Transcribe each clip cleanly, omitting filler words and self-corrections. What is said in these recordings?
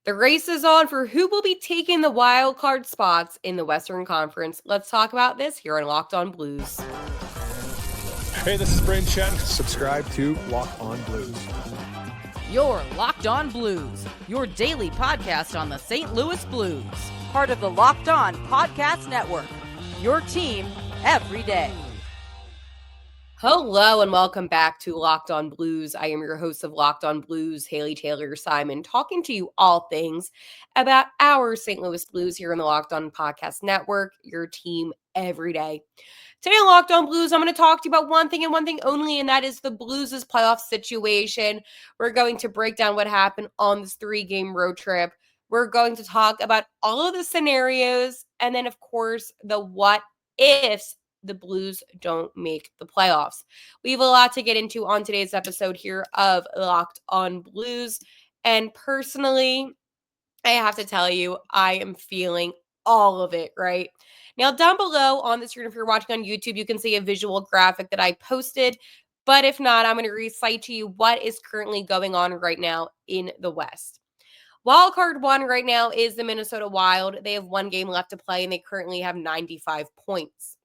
The race is on for who will be taking the wild card spots in the Western Conference. Let's talk about this here on Locked On Blues. Hey, this is Brayden Chen. Subscribe to Lock On Blues. You're Locked On Blues, your daily podcast on the St. Louis Blues. Part of the Locked On Podcast Network, your team every day. Hello and welcome back to Locked On Blues. I am your host of Locked On Blues, Haley Taylor Simon, talking to you all things about our St. Louis Blues here in the Locked On Podcast Network, your team every day. Today on Locked On Blues, I'm going to talk to you about one thing and one thing only, and that is the Blues' playoff situation. We're going to break down what happened on this 3-game road trip. We're going to talk about all of the scenarios, and then, of course, the what ifs the Blues don't make the playoffs. We have a lot to get into on today's episode here of Locked On Blues. And personally, I have to tell you, I am feeling all of it, right? Now, down below on the screen, if you're watching on YouTube, you can see a visual graphic that I posted. But if not, I'm going to recite to you what is currently going on right now in the West. Wildcard 1 right now is the Minnesota Wild. They have one game left to play, and they currently have 95 points.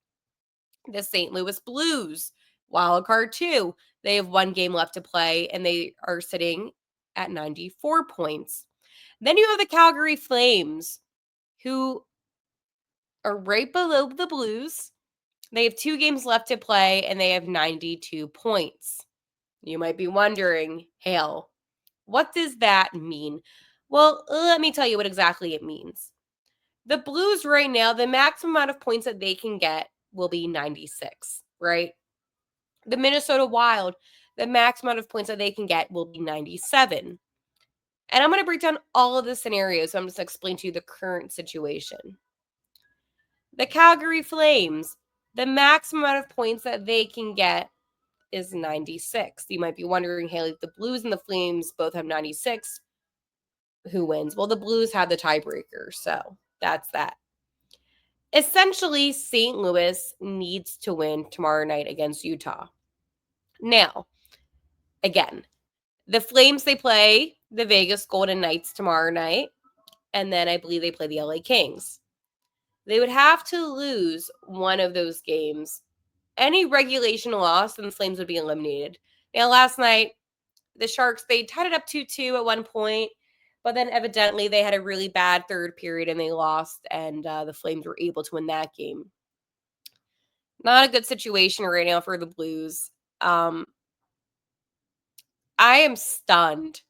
The St. Louis Blues, wildcard 2. They have one game left to play, and they are sitting at 94 points. Then you have the Calgary Flames, who are right below the Blues. They have 2 games left to play, and they have 92 points. You might be wondering, Hale, what does that mean? Well, let me tell you what exactly it means. The Blues right now, the maximum amount of points that they can get will be 96, right? The Minnesota Wild, the max amount of points that they can get will be 97. And I'm going to break down all of the scenarios. So I'm just going to explain to you the current situation. The Calgary Flames, the maximum amount of points that they can get is 96. You might be wondering, Haley, if the Blues and the Flames both have 96, who wins? Well, the Blues have the tiebreaker, so that's that. Essentially, St. Louis needs to win tomorrow night against Utah. Now, again, the Flames, they play the Vegas Golden Knights tomorrow night, and then I believe they play the LA Kings. They would have to lose one of those games. Any regulation loss, and the Flames would be eliminated. Now, last night, the Sharks, they tied it up 2-2 at one point, but then evidently they had a really bad third period and they lost, and the Flames were able to win that game. Not a good situation right now for the Blues. I am stunned,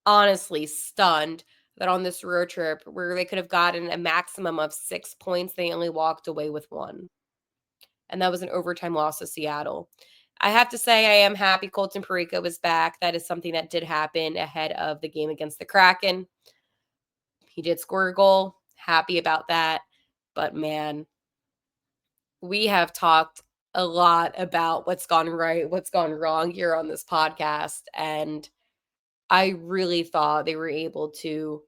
honestly stunned, that on this road trip where they could have gotten a maximum of 6 points, they only walked away with 1. And that was an overtime loss to Seattle. I have to say I am happy Colton Parayko was back. That is something that did happen ahead of the game against the Kraken. He did score a goal. Happy about that. But man, we have talked a lot about what's gone right, what's gone wrong here on this podcast. And I really thought they were able to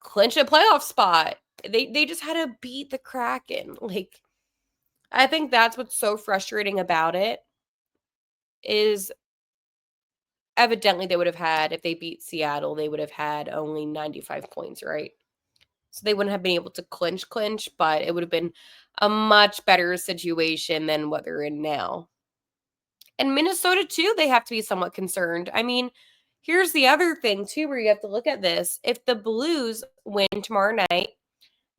clinch a playoff spot. They just had to beat the Kraken. Like, I think that's what's so frustrating about it is evidently they would have had, if they beat Seattle, they would have had only 95 points, right? So they wouldn't have been able to clinch, but it would have been a much better situation than what they're in now. And Minnesota, too, they have to be somewhat concerned. I mean, here's the other thing, too, where you have to look at this. If the Blues win tomorrow night,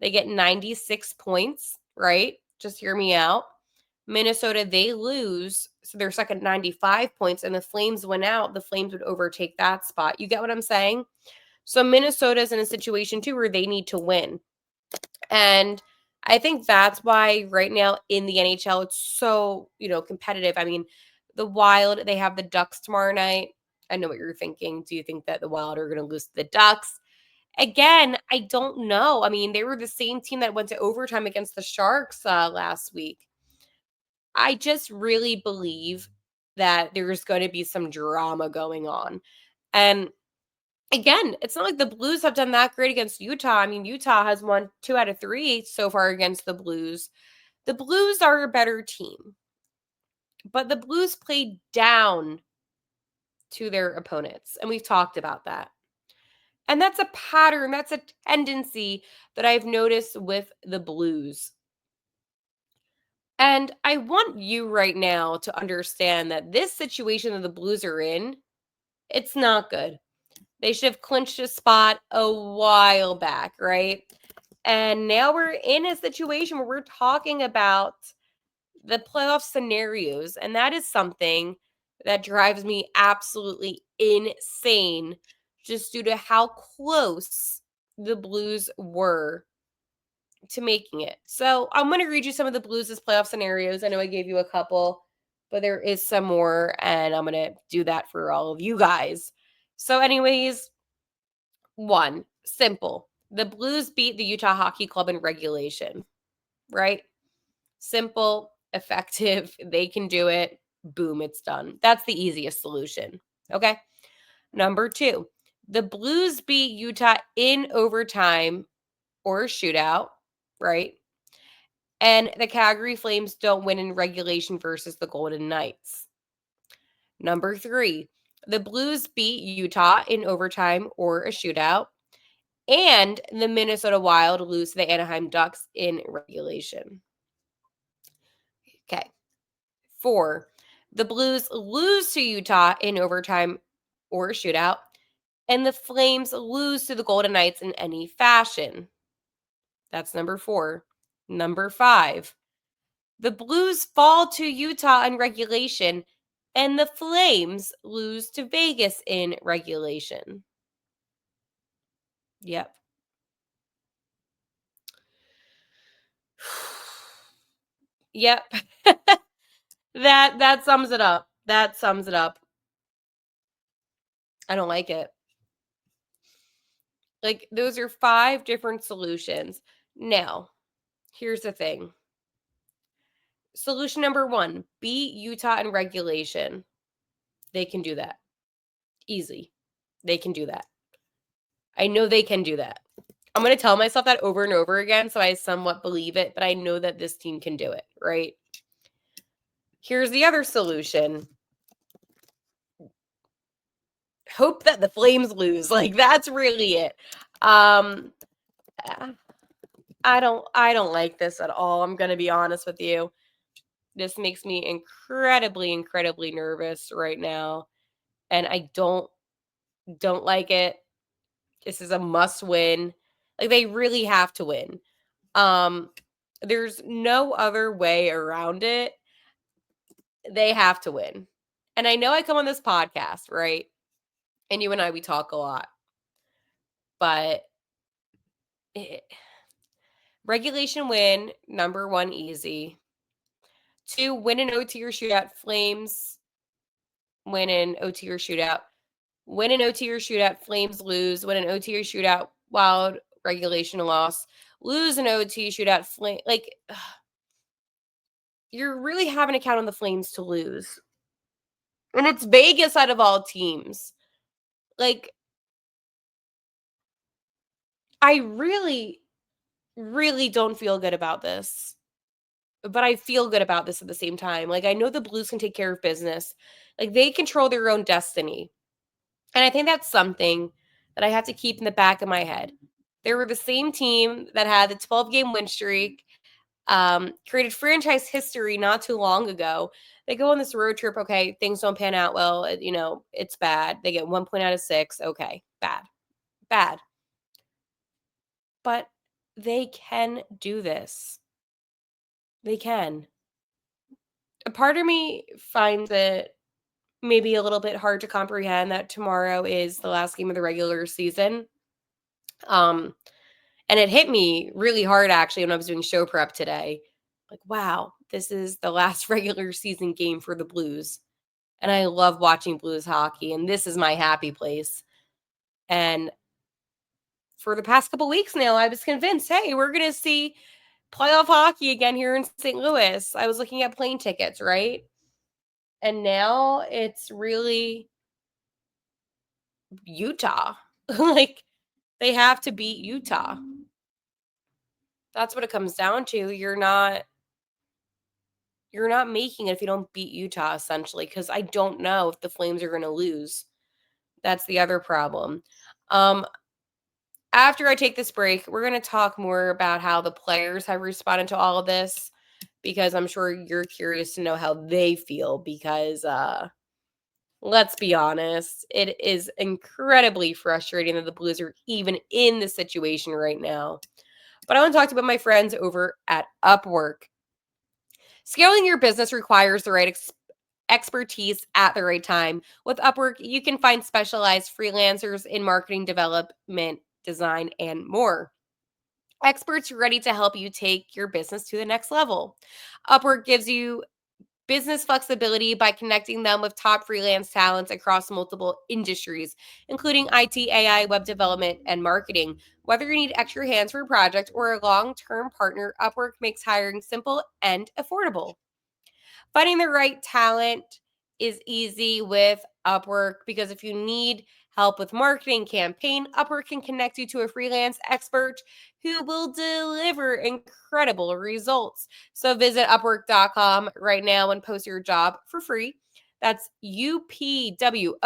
they get 96 points, right? Just hear me out. Minnesota, they lose, so they're stuck at 95 points, and the Flames win out. The Flames would overtake that spot. You get what I'm saying? So Minnesota's in a situation, too, where they need to win. And I think that's why right now in the NHL, it's so, competitive. I mean, the Wild, they have the Ducks tomorrow night. I know what you're thinking. Do you think that the Wild are going to lose to the Ducks? Again, I don't know. I mean, they were the same team that went to overtime against the Sharks last week. I just really believe that there's going to be some drama going on. And again, it's not like the Blues have done that great against Utah. I mean, Utah has won 2 out of 3 so far against the Blues. The Blues are a better team, but the Blues played down to their opponents, and we've talked about that. And that's a pattern, that's a tendency that I've noticed with the Blues. And I want you right now to understand that this situation that the Blues are in, it's not good. They should have clinched a spot a while back, right? And now we're in a situation where we're talking about the playoff scenarios. And that is something that drives me absolutely insane just due to how close the Blues were to making it. So I'm going to read you some of the Blues' playoff scenarios. I know I gave you a couple, but there is some more, and I'm going to do that for all of you guys. So, anyways, one, simple. The Blues beat the Utah Hockey Club in regulation, right? Simple, effective. They can do it. Boom, it's done. That's the easiest solution. Okay. Number two, the Blues beat Utah in overtime or a shootout, right? And the Calgary Flames don't win in regulation versus the Golden Knights. Number three, the Blues beat Utah in overtime or a shootout, and the Minnesota Wild lose to the Anaheim Ducks in regulation. Okay. 4, the Blues lose to Utah in overtime or a shootout, and the Flames lose to the Golden Knights in any fashion. That's number 4. Number 5, the Blues fall to Utah in regulation, and the Flames lose to Vegas in regulation. Yep. Yep. That sums it up. That sums it up. I don't like it. Like, those are 5 different solutions. Now, here's the thing. Solution number 1, beat Utah in regulation. They can do that. Easy. They can do that. I know they can do that. I'm going to tell myself that over and over again so I somewhat believe it, but I know that this team can do it, right? Here's the other solution. Hope that the Flames lose. Like, that's really it. I don't like this at all. I'm going to be honest with you. This makes me incredibly, incredibly nervous right now. And I don't like it. This is a must win. Like, they really have to win. There's no other way around it. They have to win. And I know I come on this podcast, right? And you and I, we talk a lot. But regulation win, number 1, easy. 2, win an OT or shootout. Flames win an OT or shootout. Win an OT or shootout. Flames lose. Win an OT or shootout. Wild, regulation loss. Lose an OT shootout. Flame. Like, you're really having to count on the Flames to lose. And it's Vegas out of all teams. Like, I really, really don't feel good about this. But I feel good about this at the same time. Like, I know the Blues can take care of business. Like, they control their own destiny. And I think that's something that I have to keep in the back of my head. They were the same team that had the 12-game win streak, created franchise history not too long ago. They go on this road trip. Okay, things don't pan out well. It's bad. They get 1 point out of 6. Okay, bad. But they can do this. They can. A part of me finds it maybe a little bit hard to comprehend that tomorrow is the last game of the regular season. And it hit me really hard actually when I was doing show prep today. Like, wow, this is the last regular season game for the Blues. And I love watching Blues hockey, and this is my happy place. And for the past couple weeks now, I was convinced, hey, we're going to see playoff hockey again here in St. Louis. I was looking at plane tickets, right? And now it's really Utah. Like, they have to beat Utah. That's what it comes down to. You're not making it if you don't beat Utah, essentially, because I don't know if the Flames are going to lose. That's the other problem. after I take this break, we're going to talk more about how the players have responded to all of this, because I'm sure you're curious to know how they feel, because let's be honest, it is incredibly frustrating that the Blues are even in this situation right now. But I want to talk about my friends over at Upwork. Scaling your business requires the right expertise at the right time. With Upwork, you can find specialized freelancers in marketing, development, design, and more. Experts ready to help you take your business to the next level. Upwork gives you business flexibility by connecting them with top freelance talents across multiple industries, including IT, AI, web development, and marketing. Whether you need extra hands for a project or a long term partner, Upwork makes hiring simple and affordable. Finding the right talent is easy with Upwork, because if you need help with marketing campaign, Upwork can connect you to a freelance expert who will deliver incredible results. So visit upwork.com right now and post your job for free. That's upwork.com,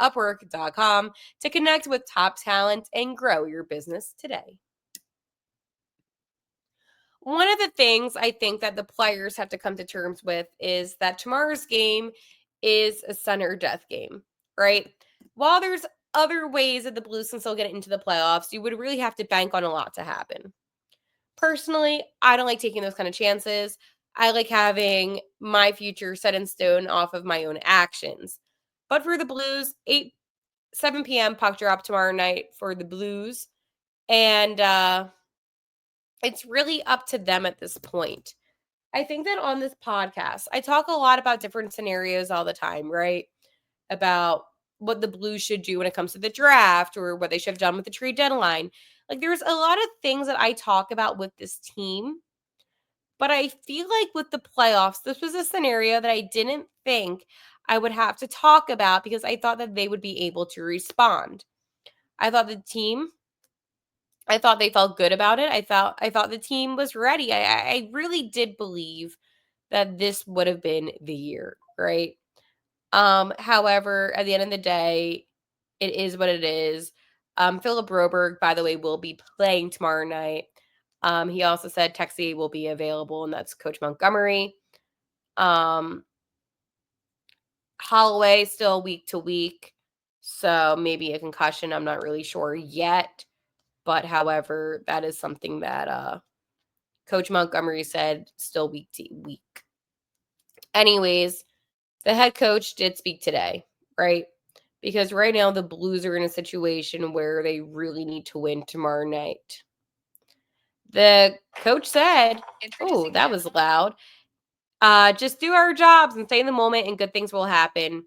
upwork.com, to connect with top talent and grow your business today. One of the things I think that the players have to come to terms with is that tomorrow's game is a son or death game, right? While there's other ways that the Blues can still get into the playoffs, you would really have to bank on a lot to happen. Personally, I don't like taking those kind of chances. I like having my future set in stone off of my own actions. But for the Blues, 7 p.m. puck drop tomorrow night for the Blues. And it's really up to them at this point. I think that on this podcast, I talk a lot about different scenarios all the time, right? About what the Blues should do when it comes to the draft, or what they should have done with the trade deadline. Like, there's a lot of things that I talk about with this team, but I feel like with the playoffs, this was a scenario that I didn't think I would have to talk about, because I thought that they would be able to respond. I thought they felt good about it. I thought the team was ready. I really did believe that this would have been the year, right? However, at the end of the day, it is what it is. Philip Broberg, by the way, will be playing tomorrow night. He also said Texie will be available, and that's Coach Montgomery. Holloway still week to week, so maybe a concussion. I'm not really sure yet. But however, that is something that Coach Montgomery said still week to week. Anyways, the head coach did speak today, right? Because right now the Blues are in a situation where they really need to win tomorrow night. The coach said, oh, that was loud. Just do our jobs and stay in the moment, and good things will happen.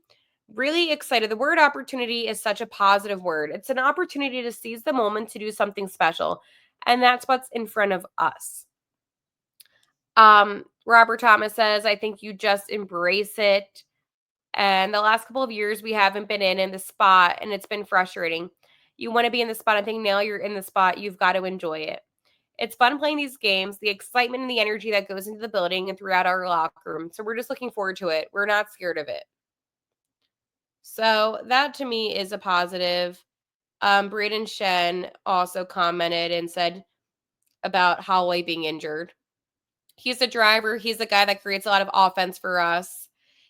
Really excited. The word opportunity is such a positive word. It's an opportunity to seize the moment to do something special. And that's what's in front of us. Robert Thomas says, I think you just embrace it. And the last couple of years, we haven't been in the spot, and it's been frustrating. You want to be in the spot. I think now you're in the spot. You've got to enjoy it. It's fun playing these games, the excitement and the energy that goes into the building and throughout our locker room. So we're just looking forward to it. We're not scared of it. So that to me is a positive. Braden Shen also commented and said about Holloway being injured. He's a driver. He's a guy that creates a lot of offense for us.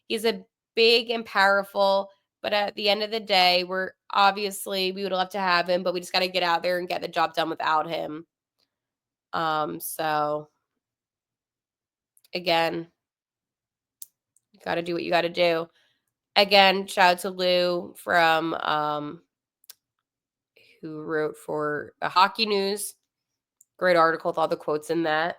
He's a big and powerful, but at the end of the day, we would love to have him, but we just got to get out there and get the job done without him. So again, you got to do what you got to do. Again, shout out to Lou from who wrote for Hockey News. Great article with all the quotes in that.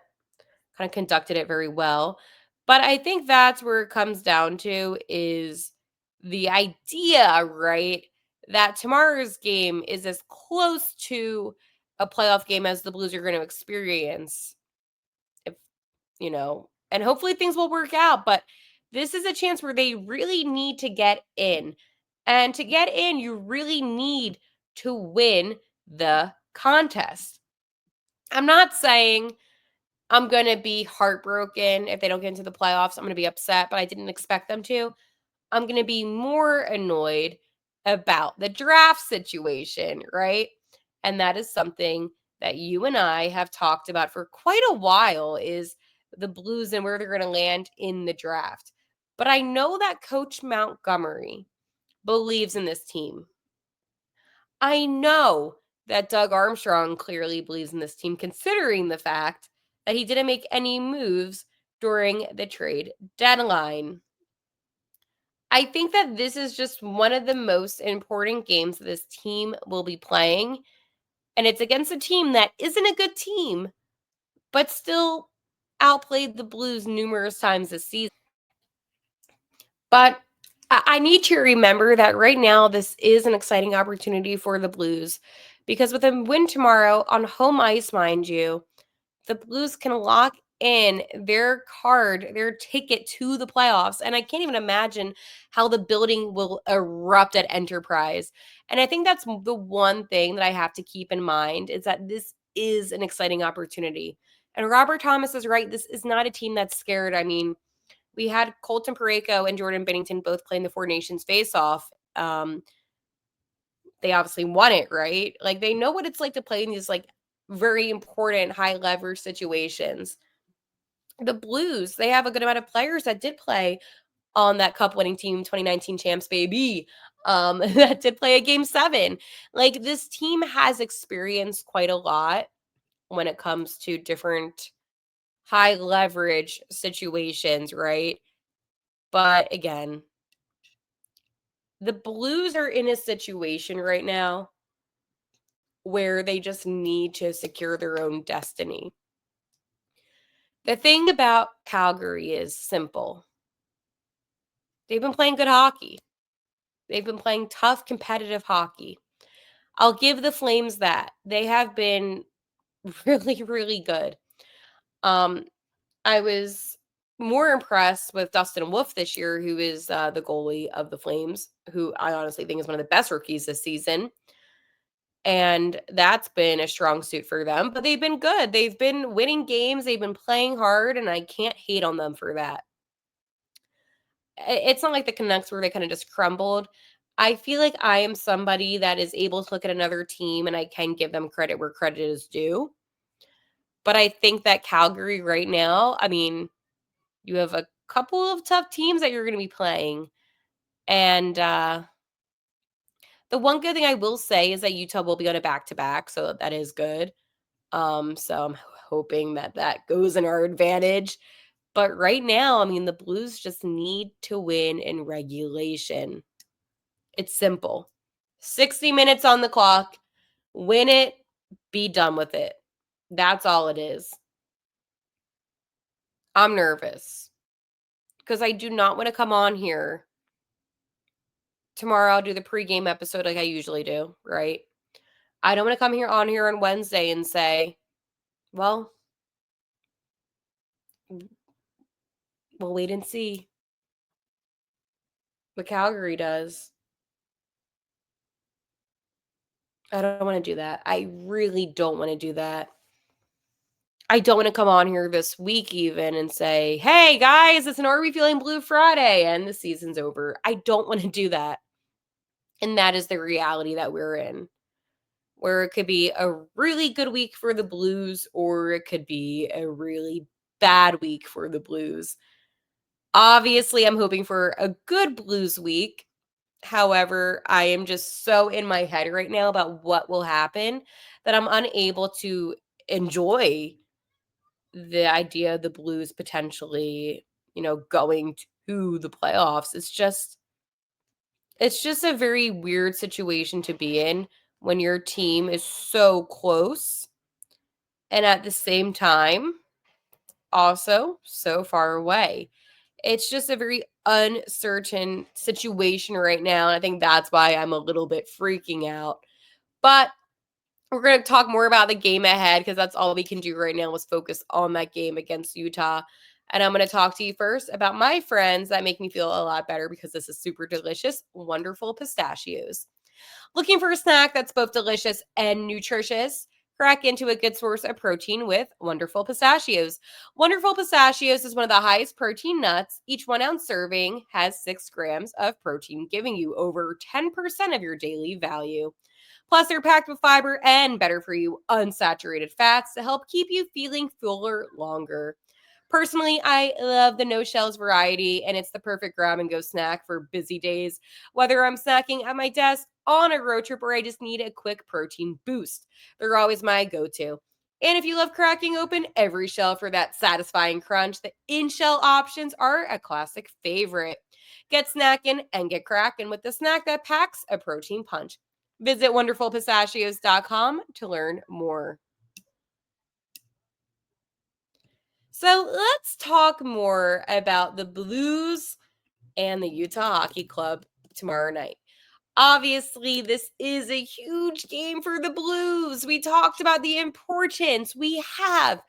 Kind of conducted it very well. But I think that's where it comes down to, is the idea, right, that tomorrow's game is as close to a playoff game as the Blues are going to experience. If, and hopefully things will work out. But this is a chance where they really need to get in. And to get in, you really need to win the contest. I'm not saying I'm going to be heartbroken if they don't get into the playoffs. I'm going to be upset, but I didn't expect them to. I'm going to be more annoyed about the draft situation, right? And that is something that you and I have talked about for quite a while, is the Blues and where they're going to land in the draft. But I know that Coach Montgomery believes in this team. I know that Doug Armstrong clearly believes in this team, considering the fact that he didn't make any moves during the trade deadline. I think that this is just one of the most important games that this team will be playing. And it's against a team that isn't a good team, but still outplayed the Blues numerous times this season. But I need to remember that right now, this is an exciting opportunity for the Blues, because with a win tomorrow on home ice, mind you, the Blues can lock in their ticket to the playoffs. And I can't even imagine how the building will erupt at Enterprise. And I think that's the one thing that I have to keep in mind, is that this is an exciting opportunity. And Robert Thomas is right. This is not a team that's scared. I mean, we had Colton Parayko and Jordan Binnington both playing the Four Nations face-off. They obviously won it, right? Like, they know what it's like to play in these, like, very important high leverage situations. The Blues, they have a good amount of players that did play on that cup winning team, 2019 champs, baby, that did play a game 7. Like, this team has experienced quite a lot when it comes to different high leverage situations, right? But again, the Blues are in a situation right now where they just need to secure their own destiny. The thing about Calgary is simple. They've been playing good hockey. They've been playing tough, competitive hockey. I'll give the Flames that. They have been really, really good. I was more impressed with Dustin Wolf this year, who is the goalie of the Flames, who I honestly think is one of the best rookies this season. And that's been a strong suit for them. But they've been good. They've been winning games. They've been playing hard, and I can't hate on them for that. It's not like the Canucks where they kind of just crumbled. I feel like I am somebody that is able to look at another team and I can give them credit where credit is due. But I think that Calgary right now, I mean, you have a couple of tough teams that you're going to be playing. And the one good thing I will say is that Utah will be on a back-to-back, so that is good. So I'm hoping that that goes in our advantage. But right now, I mean, the Blues just need to win in regulation. It's simple. 60 minutes on the clock. Win it. Be done with it. That's all it is. I'm nervous because I do not want to come on here. Tomorrow I'll do the pregame episode like I usually do, right? I don't want to come on here on Wednesday and say, well, we'll wait and see what Calgary does. I don't want to do that. I really don't want to do that. I don't want to come on here this week even and say, hey, guys, it's an Are We Feeling Blue Friday and the season's over. I don't want to do that. And that is the reality that we're in, where it could be a really good week for the Blues or it could be a really bad week for the Blues. Obviously, I'm hoping for a good Blues week. However, I am just so in my head right now about what will happen that I'm unable to enjoy the idea of the Blues potentially, going to the playoffs. It's just a very weird situation to be in when your team is so close and at the same time also so far away. It's just a very uncertain situation right now. And I think that's why I'm a little bit freaking out. But we're going to talk more about the game ahead because that's all we can do right now is focus on that game against Utah. And I'm going to talk to you first about my friends that make me feel a lot better because this is super delicious, wonderful pistachios. Looking for a snack that's both delicious and nutritious? Crack into a good source of protein with Wonderful Pistachios. Wonderful Pistachios is one of the highest protein nuts. Each 1 ounce serving has 6 grams of protein, giving you over 10% of your daily value. Plus, they're packed with fiber and better for you unsaturated fats to help keep you feeling fuller longer. Personally, I love the no shells variety, and it's the perfect grab and go snack for busy days, whether I'm snacking at my desk, on a road trip, or I just need a quick protein boost. They're always my go to. And if you love cracking open every shell for that satisfying crunch, the in shell options are a classic favorite. Get snackin' and get crackin' with the snack that packs a protein punch. Visit wonderfulpistachios.com to learn more. So let's talk more about the Blues and the Utah Hockey Club tomorrow night. Obviously, this is a huge game for the Blues. We talked about the importance we have,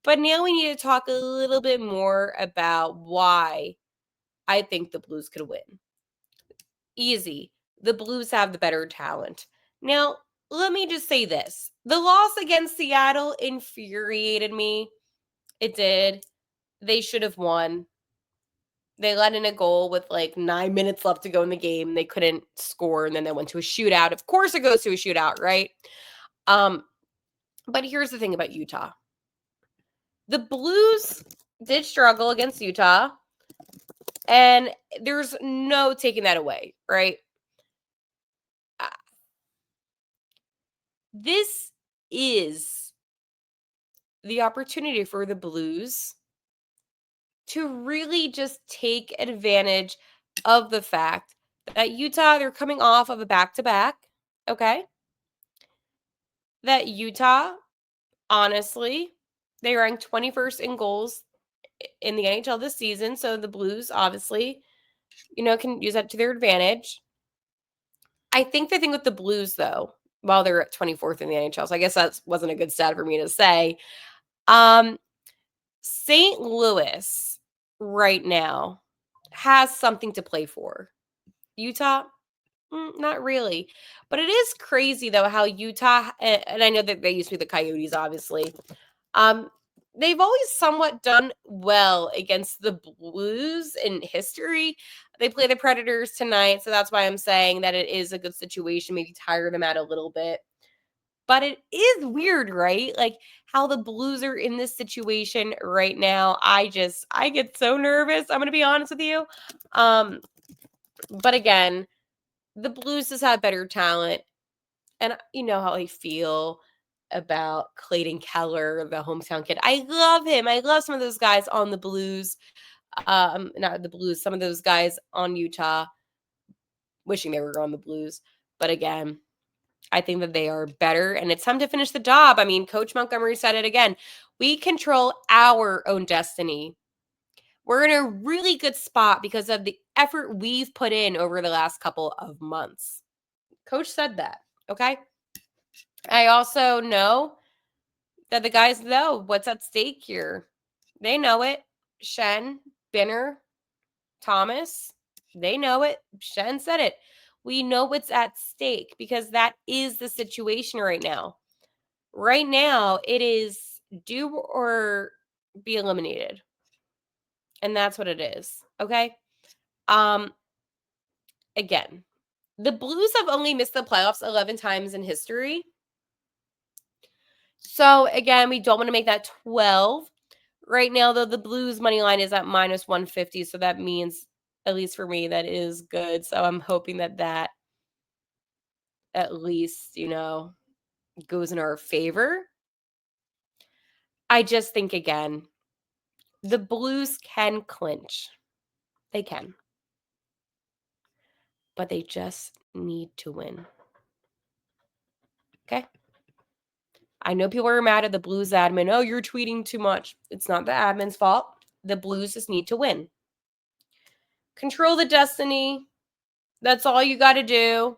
but now we need to talk a little bit more about why I think the Blues could win. Easy. The Blues have the better talent. Now, let me just say this. The loss against Seattle infuriated me. It did. They should have won. They let in a goal with like 9 minutes left to go in the game. They couldn't score, and then they went to a shootout. Of course it goes to a shootout, right? But here's the thing about Utah. The Blues did struggle against Utah, and there's no taking that away, right? This is the opportunity for the Blues to really just take advantage of the fact that Utah, they're coming off of a back-to-back, okay? That Utah, honestly, they ranked 21st in goals in the NHL this season, so the Blues, obviously, can use that to their advantage. I think the thing with the Blues, though, while they're at 24th in the NHL, so I guess that wasn't a good stat for me to say, St. Louis right now has something to play for. Utah, not really. But it is crazy, though, how Utah, and I know that they used to be the Coyotes, obviously. They've always somewhat done well against the Blues in history. They play the Predators tonight, so that's why I'm saying that it is a good situation, maybe tire them out a little bit. But it is weird, right? Like how the Blues are in this situation right now. I get so nervous. I'm going to be honest with you. But again, the Blues just have better talent. And you know how I feel about Clayton Keller, the hometown kid. I love him. I love some of those guys on the Blues. Not the Blues, some of those guys on Utah. Wishing they were on the Blues. But again, I think that they are better, and it's time to finish the job. I mean, Coach Montgomery said it again. We control our own destiny. We're in a really good spot because of the effort we've put in over the last couple of months. Coach said that, okay? I also know that the guys know what's at stake here. They know it. Shen, Binner, Thomas, they know it. Shen said it. We know what's at stake because that is the situation right now. Right now, it is do or be eliminated. And that's what it is. Okay? Again, the Blues have only missed the playoffs 11 times in history. So, again, we don't want to make that 12. Right now, though, the Blues money line is at minus 150. So that means, at least for me, that is good. So I'm hoping that at least, goes in our favor. I just think, again, the Blues can clinch. They can. But they just need to win. Okay? I know people are mad at the Blues admin. Oh, you're tweeting too much. It's not the admin's fault. The Blues just need to win. Control the destiny. That's all you got to do.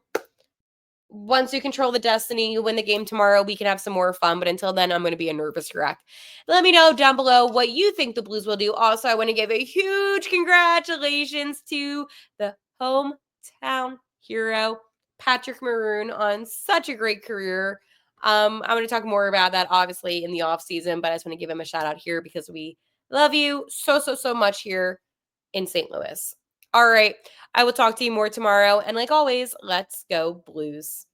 Once you control the destiny, you win the game tomorrow, we can have some more fun. But until then, I'm going to be a nervous wreck. Let me know down below what you think the Blues will do. Also, I want to give a huge congratulations to the hometown hero, Patrick Maroon, on such a great career. I'm going to talk more about that obviously in the off season, but I just want to give him a shout out here because we love you so, so, so much here in St. Louis. All right. I will talk to you more tomorrow. And like always, let's go Blues.